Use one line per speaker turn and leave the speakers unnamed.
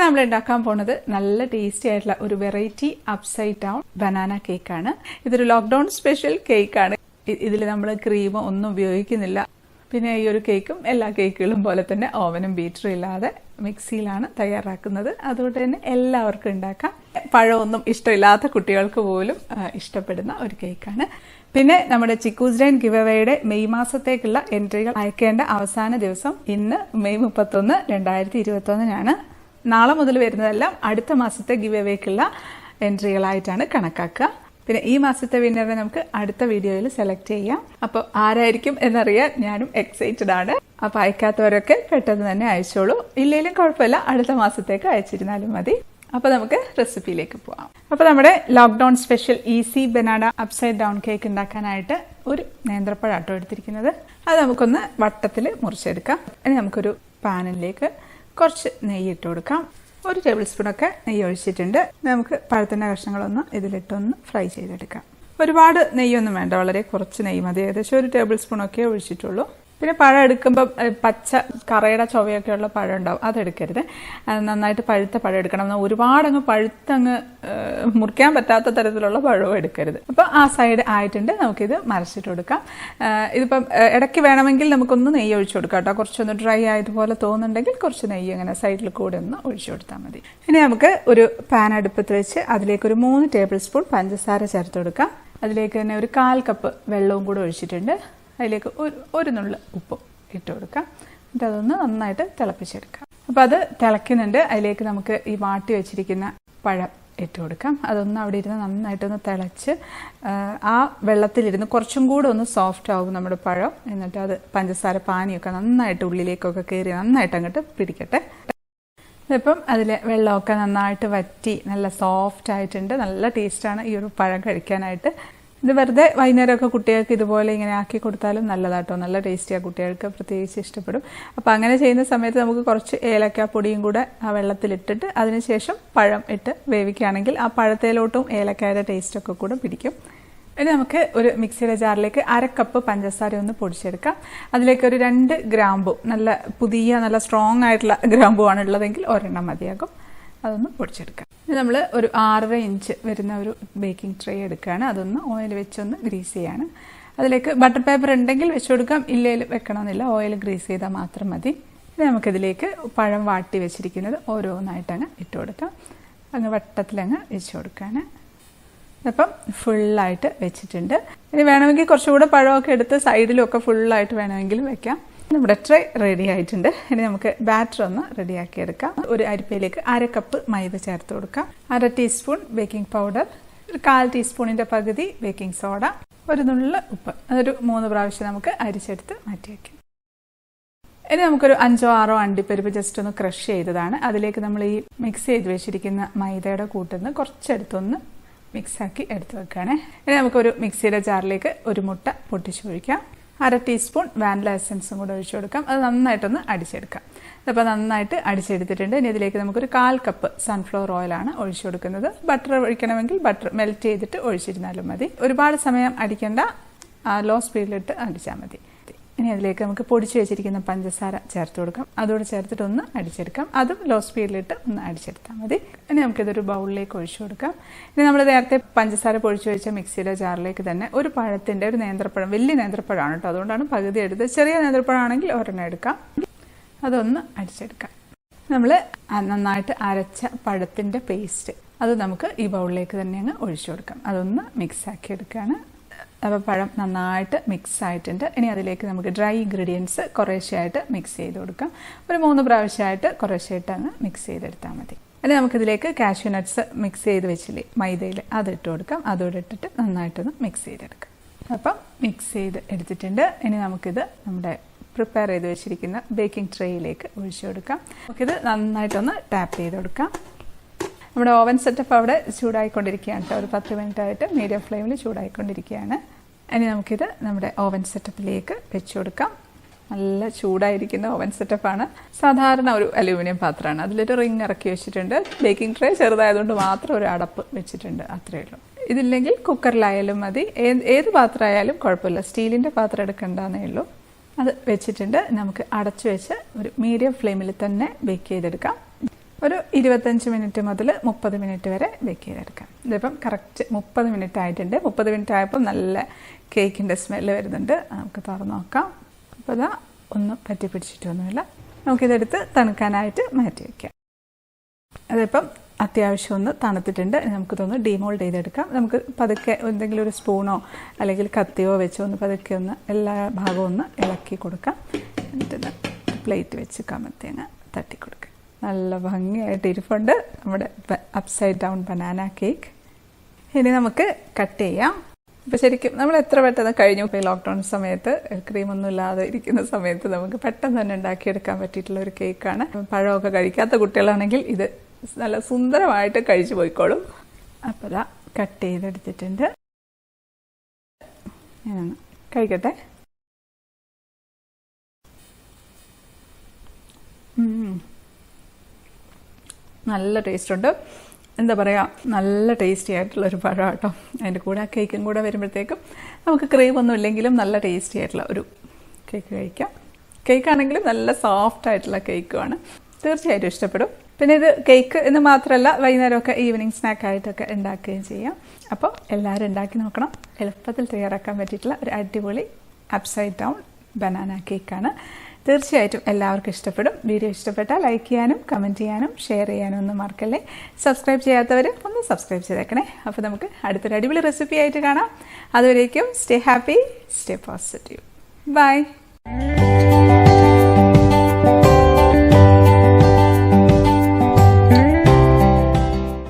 നമ്മൾ ഉണ്ടാക്കാൻ പോകുന്നത് നല്ല ടേസ്റ്റി ആയിട്ടുള്ള ഒരു വെറൈറ്റി അപ്സൈഡ് ഡൗൺ ബനാന കേക്കാണ്. ഇതൊരു ലോക്ക്ഡൌൺ സ്പെഷ്യൽ കേക്കാണ്. ഇതിൽ നമ്മൾ ക്രീം ഒന്നും ഉപയോഗിക്കുന്നില്ല. പിന്നെ ഈ ഒരു കേക്കും എല്ലാ കേക്കുകളും പോലെ തന്നെ ഓവനും ബീറ്ററും ഇല്ലാതെ മിക്സിയിലാണ് തയ്യാറാക്കുന്നത്. അതുകൊണ്ട് തന്നെ എല്ലാവർക്കും ഉണ്ടാക്കാം. പഴമൊന്നും ഇഷ്ടമില്ലാത്ത കുട്ടികൾക്ക് പോലും ഇഷ്ടപ്പെടുന്ന ഒരു കേക്കാണ്. പിന്നെ നമ്മുടെ ചിക്കൂസ് ഡേ ഗിവ് അവേയുടെ മെയ് മാസത്തേക്കുള്ള എൻട്രികൾ അയക്കേണ്ട അവസാന ദിവസം ഇന്ന് മെയ് 31, 2021 നാളെ മുതൽ വരുന്നതെല്ലാം അടുത്ത മാസത്തെ ഗിവ് അവേക്കുള്ള എൻട്രികളായിട്ടാണ് കണക്കാക്കുക. പിന്നെ ഈ മാസത്തെ വിന്നറിനെ നമുക്ക് അടുത്ത വീഡിയോയിൽ സെലക്ട് ചെയ്യാം. അപ്പോൾ ആരായിരിക്കും എന്നറിയാൻ ഞാനും എക്സൈറ്റഡ് ആണ്. അപ്പോൾ അയക്കാത്തവരൊക്കെ പെട്ടെന്ന് തന്നെ അയച്ചോളൂ. ഇല്ലെങ്കിലും കുഴപ്പമില്ല, അടുത്ത മാസത്തേക്ക് അയച്ചിരുന്നാലും മതി. അപ്പോൾ നമുക്ക് റെസിപ്പിയിലേക്ക് പോവാം. അപ്പോൾ നമ്മുടെ lockdown special easy banana upside down cake ഉണ്ടാക്കാനായിട്ട് ഒരു നേന്ത്രപ്പഴാട്ടോ എടുത്തിരിക്കുന്നത്. അത് നമുക്കൊന്ന് വട്ടത്തിൽ മുറിച്ചെടുക്കാം. ഇനി നമുക്കൊരു പാനിലേക്ക് കുറച്ച് നെയ്യ് ഇട്ട് കൊടുക്കാം. 1 ടേബിൾ സ്പൂണൊക്കെ നെയ്യ് ഒഴിച്ചിട്ടുണ്ട്. നമുക്ക് പഴത്തിൻ്റെ കഷ്ണങ്ങളൊന്ന് ഇതിലിട്ടൊന്ന് ഫ്രൈ ചെയ്തെടുക്കാം. ഒരുപാട് നെയ്യൊന്നും വേണ്ട, വളരെ കുറച്ച് നെയ്യ് മതി. ഏകദേശം 1 ടേബിൾ സ്പൂണൊക്കെ ഒഴിച്ചിട്ടുള്ളൂ. പിന്നെ പഴം എടുക്കുമ്പോൾ പച്ച കറയുടെ ചൊവയൊക്കെ ഉള്ള പഴം ഉണ്ടാവും, അതെടുക്കരുത്. നന്നായിട്ട് പഴുത്ത പഴം എടുക്കണം. ഒരുപാടങ്ങ് പഴുത്തങ്ങ് മുറിക്കാൻ പറ്റാത്ത തരത്തിലുള്ള പഴവും എടുക്കരുത്. അപ്പോൾ ആ സൈഡ് ആയിട്ടുണ്ട്. നമുക്കിത് മറിച്ചിട്ട് കൊടുക്കാം. ഇതിപ്പം ഇടയ്ക്ക് വേണമെങ്കിൽ നമുക്കൊന്ന് നെയ്യ് ഒഴിച്ചു കൊടുക്കാം കേട്ടോ. കുറച്ചൊന്ന് ഡ്രൈ ആയതുപോലെ തോന്നുന്നുണ്ടെങ്കിൽ കുറച്ച് നെയ്യ് ഇങ്ങനെ സൈഡിൽ കൂടെ ഒന്ന് ഒഴിച്ചു കൊടുത്താൽ മതി. ഇനി നമുക്ക് ഒരു പാൻ അടുപ്പത്ത് വെച്ച് അതിലേക്ക് ഒരു 3 ടേബിൾ സ്പൂൺ പഞ്ചസാര ചേർത്ത് കൊടുക്കാം. അതിലേക്ക് തന്നെ ഒരു 1/4 കപ്പ് വെള്ളവും കൂടെ ഒഴിച്ചിട്ടുണ്ട്. അതിലേക്ക് ഒരു നുള്ള് ഉപ്പും ഇട്ട് കൊടുക്കാം. എന്നിട്ട് അതൊന്ന് നന്നായിട്ട് തിളപ്പിച്ചെടുക്കാം. അപ്പോൾ അത് തിളയ്ക്കുന്നുണ്ട്. അതിലേക്ക് നമുക്ക് ഈ വാട്ടി വെച്ചിരിക്കുന്ന പഴം ഇട്ട് കൊടുക്കാം. അതൊന്ന് അവിടെ ഇരുന്ന് നന്നായിട്ടൊന്ന് തിളച്ച് ആ വെള്ളത്തിലിരുന്ന് കുറച്ചും കൂടെ ഒന്ന് സോഫ്റ്റ് ആവും നമ്മുടെ പഴം. എന്നിട്ട് അത് പഞ്ചസാര പാനിയൊക്കെ നന്നായിട്ട് ഉള്ളിലേക്കൊക്കെ കയറി നന്നായിട്ട് അങ്ങോട്ട് പിടിക്കട്ടെ. ഇപ്പം അതിലെ വെള്ളമൊക്കെ നന്നായിട്ട് വറ്റി നല്ല സോഫ്റ്റ് ആയിട്ടുണ്ട്. നല്ല ടേസ്റ്റാണ് ഈ ഒരു പഴം കഴിക്കാനായിട്ട്. ഇത് വെറുതെ വൈകുന്നേരമൊക്കെ കുട്ടികൾക്ക് ഇതുപോലെ ഇങ്ങനെ ആക്കി കൊടുത്താലും നല്ലതാട്ടോ. നല്ല ടേസ്റ്റിയാണ്, കുട്ടികൾക്ക് പ്രത്യേകിച്ച് ഇഷ്ടപ്പെടും. അപ്പോൾ അങ്ങനെ ചെയ്യുന്ന സമയത്ത് നമുക്ക് കുറച്ച് ഏലക്കാപ്പൊടിയും കൂടെ ആ വെള്ളത്തിലിട്ടിട്ട് അതിനുശേഷം പഴം ഇട്ട് വേവിക്കുകയാണെങ്കിൽ ആ പഴത്തേലോട്ടും ഏലക്കായുടെ ടേസ്റ്റൊക്കെ കൂടെ പിടിക്കും. ഇനി നമുക്ക് ഒരു മിക്സിയുടെ ജാറിലേക്ക് 1/2 കപ്പ് പഞ്ചസാര ഒന്ന് പൊടിച്ചെടുക്കാം. അതിലേക്ക് ഒരു 2 ഗ്രാമ്പു, നല്ല പുതിയ നല്ല സ്ട്രോങ് ആയിട്ടുള്ള ഗ്രാമ്പു ആണ് ഉള്ളതെങ്കിൽ 1 മതിയാകും. അതൊന്ന് പൊടിച്ചെടുക്കാം. നമ്മൾ ഒരു 6.5 ഇഞ്ച് വരുന്ന ഒരു ബേക്കിംഗ് ട്രേ എടുക്കുകയാണ്. അതൊന്ന് ഓയിൽ വെച്ചൊന്ന് ഗ്രീസ് ചെയ്യാണ്. അതിലേക്ക് ബട്ടർ പേപ്പർ ഉണ്ടെങ്കിൽ വെച്ച് കൊടുക്കാം, ഇല്ലെങ്കിൽ വെക്കണമെന്നില്ല. ഓയിൽ ഗ്രീസ് ചെയ്താൽ മാത്രം മതി. ഇനി നമുക്കിതിലേക്ക് പഴം വാട്ടി വെച്ചിരിക്കുന്നത് ഓരോന്നായിട്ടങ്ങ് ഇട്ട് കൊടുക്കാം. അങ്ങ് വട്ടത്തിലങ്ങ് വെച്ച് കൊടുക്കുകയാണ്. അപ്പം ഫുള്ളായിട്ട് വെച്ചിട്ടുണ്ട്. ഇനി വേണമെങ്കിൽ കുറച്ചുകൂടെ പഴമൊക്കെ എടുത്ത് സൈഡിലൊക്കെ ഫുള്ളായിട്ട് വേണമെങ്കിലും വെക്കാം. നമ്മുടെ ട്രേ റെഡി ആയിട്ടുണ്ട്. ഇനി നമുക്ക് ബാറ്റർ ഒന്ന് റെഡിയാക്കി എടുക്കാം. ഒരു അരിപ്പയിലേക്ക് 1/2 കപ്പ് മൈദ ചേർത്ത് കൊടുക്കാം. 1/2 ടീസ്പൂൺ ബേക്കിംഗ് പൗഡർ, ഒരു 1/4 ടീസ്പൂണിന്റെ പകുതി ബേക്കിംഗ് സോഡ, ഒരു നുള്ള ഉപ്പ്. അതൊരു 3 പ്രാവശ്യം നമുക്ക് അരിച്ചെടുത്ത് മാറ്റി വയ്ക്കാം. ഇനി നമുക്കൊരു 5-6 അണ്ടിപ്പരിപ്പ് ജസ്റ്റ് ഒന്ന് ക്രഷ് ചെയ്തതാണ്. അതിലേക്ക് നമ്മൾ ഈ മിക്സ് ചെയ്ത് വെച്ചിരിക്കുന്ന മൈദയുടെ കൂട്ടുന്ന കുറച്ചെടുത്തൊന്ന് മിക്സാക്കി എടുത്ത് വെക്കുകയാണേ. ഇനി നമുക്കൊരു മിക്സിയുടെ ജാറിലേക്ക് ഒരു മുട്ട പൊട്ടിച്ചൊഴിക്കാം. 1/2 ടീസ്പൂൺ വാനില എസൻസും കൂടെ ഒഴിച്ചു കൊടുക്കാം. അത് നന്നായിട്ടൊന്ന് അടിച്ചെടുക്കാം. അപ്പോൾ നന്നായിട്ട് അടിച്ചെടുത്തിട്ടുണ്ട്. ഇനി ഇതിലേക്ക് നമുക്കൊരു 1/4 കപ്പ് സൺഫ്ലവർ ഓയിലാണ് ഒഴിച്ചു കൊടുക്കുന്നത്. ബട്ടർ ഒഴിക്കണമെങ്കിൽ ബട്ടർ മെൽറ്റ് ചെയ്തിട്ട് ഒഴിച്ചിരുന്നാലും മതി. ഒരുപാട് സമയം അടിക്കേണ്ട, ലോ സ്പീഡിലിട്ട് അടിച്ചാൽ മതി. ഇനി അതിലേക്ക് നമുക്ക് പൊടിച്ചു വെച്ചിരിക്കുന്ന പഞ്ചസാര ചേർത്ത് കൊടുക്കാം. അതോടെ ചേർത്തിട്ട് ഒന്ന് അടിച്ചെടുക്കാം. അതും ലോ സ്പീഡിലിട്ട് ഒന്ന് അടിച്ചെടുത്താൽ മതി. ഇനി നമുക്കിതൊരു ബൗളിലേക്ക് ഒഴിച്ചു കൊടുക്കാം. ഇനി നമ്മൾ നേരത്തെ പഞ്ചസാര പൊടിച്ചു വെച്ച മിക്സിയുടെ ജാറിലേക്ക് തന്നെ ഒരു പഴത്തിൻ്റെ, ഒരു നേന്ത്രപ്പഴം, വലിയ നേന്ത്രപ്പഴമാണ് കേട്ടോ, അതുകൊണ്ടാണ് പകുതി എടുത്തത്. ചെറിയ നേന്ത്രപ്പഴമാണെങ്കിൽ 1 എടുക്കാം. അതൊന്ന് അടിച്ചെടുക്കാം. നമ്മൾ നന്നായിട്ട് അരച്ച പഴത്തിൻ്റെ പേസ്റ്റ് അത് നമുക്ക് ഈ ബൗളിലേക്ക് തന്നെ അങ്ങ് ഒഴിച്ചു കൊടുക്കാം. അതൊന്ന് മിക്സാക്കി എടുക്കുകയാണ്. അപ്പോൾ പഴം നന്നായിട്ട് മിക്സ് ആയിട്ടുണ്ട്. ഇനി അതിലേക്ക് നമുക്ക് ഡ്രൈ ഇൻഗ്രീഡിയൻസ് കുറേശ്ശെയായിട്ട് മിക്സ് ചെയ്ത് കൊടുക്കാം. ഒരു 3 പ്രാവശ്യമായിട്ട് കുറേശ്ശെയായിട്ട് അങ്ങ് മിക്സ് ചെയ്തെടുത്താൽ മതി. ഇനി നമുക്കിതിലേക്ക് കാഷ്യൂ നട്ട്സ് മിക്സ് ചെയ്ത് വെച്ചില്ലേ മൈദയിൽ, അതിട്ട് കൊടുക്കാം. അതോടെ ഇട്ടിട്ട് നന്നായിട്ടൊന്ന് മിക്സ് ചെയ്തെടുക്കാം. അപ്പം മിക്സ് ചെയ്ത് എടുത്തിട്ടുണ്ട്. ഇനി നമുക്കിത് നമ്മുടെ പ്രിപ്പയർ ചെയ്ത് വെച്ചിരിക്കുന്ന ബേക്കിംഗ് ട്രേയിലേക്ക് ഒഴിച്ചു കൊടുക്കാം. നമുക്കിത് നന്നായിട്ടൊന്ന് ടാപ്പ് ചെയ്ത് കൊടുക്കാം. നമ്മുടെ ഓവൻ സെറ്റപ്പ് അവിടെ ചൂടായിക്കൊണ്ടിരിക്കുകയാണ് കേട്ടോ. ഒരു 10 മിനിറ്റ് ആയിട്ട് മീഡിയം ഫ്ലെയിമിൽ ചൂടായിക്കൊണ്ടിരിക്കുകയാണ്. ഇനി നമുക്കിത് നമ്മുടെ ഓവൻ സെറ്റപ്പിലേക്ക് വെച്ച് കൊടുക്കാം. നല്ല ചൂടായിരിക്കുന്ന ഓവൻ സെറ്റപ്പാണ്. സാധാരണ ഒരു അലൂമിനിയം പാത്രമാണ്. അതിലൊരു റിങ് ഇറക്കി വെച്ചിട്ടുണ്ട്. ബേക്കിംഗ് ട്രേ ചെറുതായതുകൊണ്ട് മാത്രം ഒരു അടപ്പ് വെച്ചിട്ടുണ്ട്, അത്രയേ ഉള്ളൂ. ഇതില്ലെങ്കിൽ കുക്കറിലായാലും മതി, ഏത് പാത്രമായാലും കുഴപ്പമില്ല. സ്റ്റീലിൻ്റെ പാത്രം എടുക്കേണ്ടതെന്നേ ഉള്ളൂ. അത് വെച്ചിട്ടുണ്ട്. നമുക്ക് അടച്ചു വെച്ച് ഒരു മീഡിയം ഫ്ലെയിമിൽ തന്നെ ബേക്ക് ചെയ്തെടുക്കാം. ഒരു 25 മിനിറ്റ് മുതൽ 30 മിനിറ്റ് വരെ ബേക്ക് ചെയ്തെടുക്കാം. ഇതിപ്പം കറക്റ്റ് 30 മിനിറ്റ് ആയിട്ടുണ്ട്. 30 മിനിറ്റ് ആയപ്പോൾ നല്ല കേക്കിൻ്റെ സ്മെല്ല് വരുന്നുണ്ട്. നമുക്ക് തുറന്ന് നോക്കാം. അപ്പോൾ ഇതാ ഒന്നും പറ്റി പിടിച്ചിട്ടൊന്നുമില്ല. നമുക്കിതെടുത്ത് തണുക്കാനായിട്ട് മാറ്റി വയ്ക്കാം. അതിപ്പം അത്യാവശ്യം ഒന്ന് തണുത്തിട്ടുണ്ട്. നമുക്കിതൊന്ന് ഡീമോൾഡ് ചെയ്തെടുക്കാം. നമുക്ക് പതുക്കെ എന്തെങ്കിലും ഒരു സ്പൂണോ അല്ലെങ്കിൽ കത്തിയോ വെച്ചോ ഒന്ന് പതുക്കെ ഒന്ന് എല്ലാ ഭാഗവും ഒന്ന് ഇളക്കി കൊടുക്കാം. എന്നിട്ട് പ്ലേറ്റ് വെച്ച് കമത്തിയങ്ങ് തട്ടിക്കൊടുക്കുക. നല്ല ഭംഗിയായിട്ട് ഇരിപ്പുണ്ട് നമ്മുടെ അപ്സൈഡ് ഡൗൺ ബനാന കേക്ക്. ഇനി നമുക്ക് കട്ട് ചെയ്യാം. അപ്പോൾ ശരിക്കും നമ്മൾ എത്ര പെട്ടെന്ന് കഴിഞ്ഞു. ഇപ്പോൾ ലോക്ക്ഡൗൺ സമയത്ത് ക്രീമൊന്നും ഇല്ലാതെ ഇരിക്കുന്ന സമയത്ത് നമുക്ക് പെട്ടെന്ന് തന്നെ ഉണ്ടാക്കിയെടുക്കാൻ പറ്റിയിട്ടുള്ള ഒരു കേക്കാണ്. പഴമൊക്കെ കഴിക്കാത്ത കുട്ടികളാണെങ്കിൽ ഇത് നല്ല സുന്ദരമായിട്ട് കഴിച്ചു പോയിക്കോളും. അപ്പോൾ ഇതാ കട്ട് ചെയ്തെടുത്തിട്ടുണ്ട്. ഞാനൊന്ന് കഴിക്കട്ടെ. നല്ല ടേസ്റ്റ് ഉണ്ട്. എന്താ പറയുക, നല്ല ടേസ്റ്റി ആയിട്ടുള്ളൊരു പഴം കേട്ടോ. അതിൻ്റെ കൂടെ ആ കേക്കും കൂടെ വരുമ്പോഴത്തേക്കും നമുക്ക് ക്രീമൊന്നും ഇല്ലെങ്കിലും നല്ല ടേസ്റ്റി ആയിട്ടുള്ള ഒരു കേക്ക് കഴിക്കാം. കേക്കാണെങ്കിലും നല്ല സോഫ്റ്റ് ആയിട്ടുള്ള കേക്കുമാണ്. തീർച്ചയായിട്ടും ഇഷ്ടപ്പെടും. പിന്നെ ഇത് കേക്ക് എന്ന് മാത്രമല്ല, വൈകുന്നേരമൊക്കെ ഈവനിങ് സ്നാക്കായിട്ടൊക്കെ ഉണ്ടാക്കുകയും ചെയ്യാം. അപ്പോൾ എല്ലാവരും ഉണ്ടാക്കി നോക്കണം. എളുപ്പത്തിൽ തയ്യാറാക്കാൻ പറ്റിയിട്ടുള്ള ഒരു അടിപൊളി അപ്സൈഡ് ഡൗൺ ബനാന കേക്കാണ്. തീർച്ചയായിട്ടും എല്ലാവർക്കും ഇഷ്ടപ്പെടും. വീഡിയോ ഇഷ്ടപ്പെട്ടാൽ ലൈക്ക് ചെയ്യാനും കമൻറ്റ് ചെയ്യാനും ഷെയർ ചെയ്യാനും ഒന്നും മറക്കല്ലേ. സബ്സ്ക്രൈബ് ചെയ്യാത്തവർ ഒന്ന് സബ്സ്ക്രൈബ് ചെയ്തേക്കണേ. അപ്പോൾ നമുക്ക് അടുത്തൊരു അടിപൊളി റെസിപ്പി ആയിട്ട് കാണാം. അതുവരേക്കും stay happy, stay positive. By.